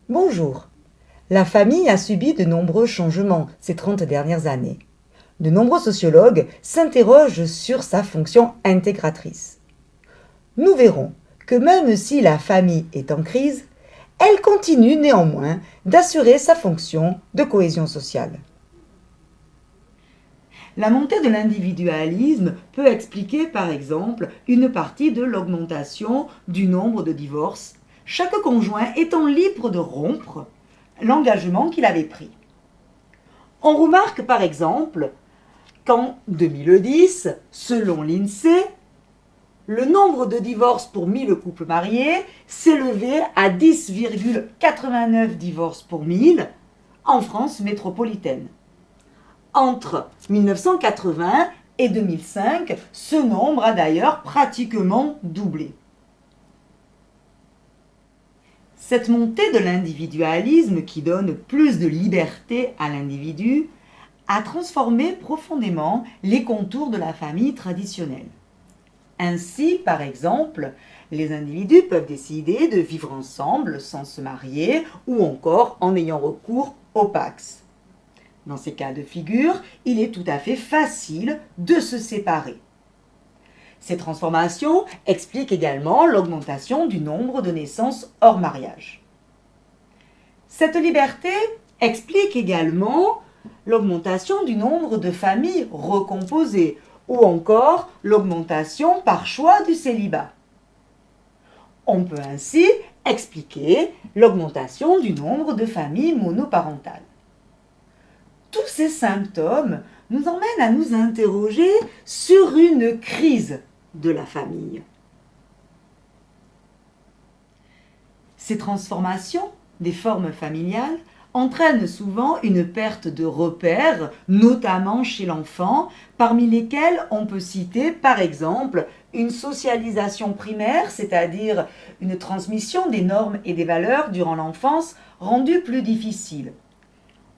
Bonjour. La famille a subi de nombreux changements ces 30 dernières années. De nombreux sociologues s'interrogent sur sa fonction intégratrice. Nous verrons que même si la famille est en crise, elle continue néanmoins d'assurer sa fonction de cohésion sociale. La montée de l'individualisme peut expliquer par exemple une partie de l'augmentation du nombre de divorces, chaque conjoint étant libre de rompre l'engagement qu'il avait pris. On remarque par exemple qu'en 2010, selon l'INSEE, le nombre de divorces pour 1000 couples mariés s'élevait à 10,89 divorces pour 1000 en France métropolitaine. Entre 1980 et 2005, ce nombre a d'ailleurs pratiquement doublé. Cette montée de l'individualisme qui donne plus de liberté à l'individu a transformé profondément les contours de la famille traditionnelle. Ainsi, par exemple, les individus peuvent décider de vivre ensemble sans se marier ou encore en ayant recours au PACS. Dans ces cas de figure, il est tout à fait facile de se séparer. Ces transformations expliquent également l'augmentation du nombre de naissances hors mariage. Cette liberté explique également l'augmentation du nombre de familles recomposées ou encore l'augmentation par choix du célibat. On peut ainsi expliquer l'augmentation du nombre de familles monoparentales. Tous ces symptômes nous emmènent à nous interroger sur une crise de la famille. Ces transformations des formes familiales entraînent souvent une perte de repères, notamment chez l'enfant, parmi lesquels on peut citer par exemple une socialisation primaire, c'est-à-dire une transmission des normes et des valeurs durant l'enfance rendue plus difficile.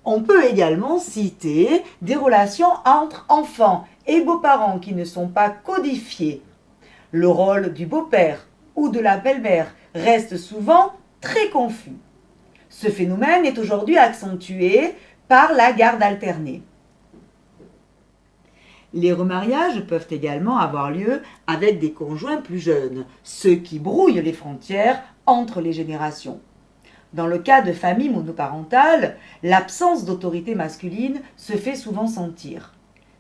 On peut également citer des relations entre enfants et beaux-parents qui ne sont pas codifiées. Le rôle du beau-père ou de la belle-mère reste souvent très confus. Ce phénomène est aujourd'hui accentué par la garde alternée. Les remariages peuvent également avoir lieu avec des conjoints plus jeunes, ce qui brouille les frontières entre les générations. Dans le cas de familles monoparentales, l'absence d'autorité masculine se fait souvent sentir.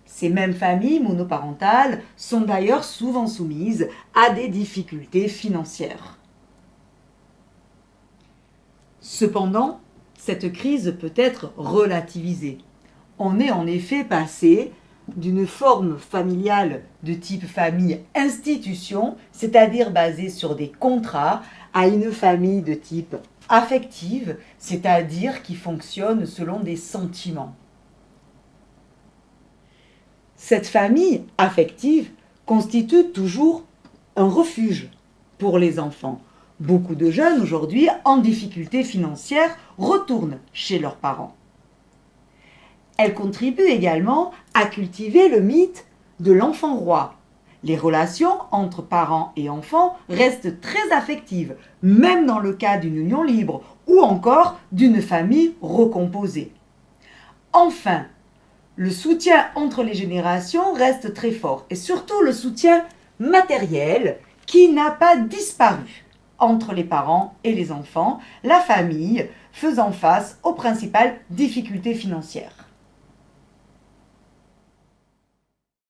Ces mêmes familles monoparentales sont d'ailleurs souvent soumises à des difficultés financières. Cependant, cette crise peut être relativisée. On est en effet passé d'une forme familiale de type famille-institution, c'est-à-dire basée sur des contrats, à une famille de type affective, c'est-à-dire qui fonctionne selon des sentiments. Cette famille affective constitue toujours un refuge pour les enfants. Beaucoup de jeunes aujourd'hui en difficulté financière retournent chez leurs parents. Elle contribue également à cultiver le mythe de l'enfant roi. Les relations entre parents et enfants restent très affectives, même dans le cas d'une union libre ou encore d'une famille recomposée. Enfin, le soutien entre les générations reste très fort et surtout le soutien matériel qui n'a pas disparu entre les parents et les enfants, la famille faisant face aux principales difficultés financières.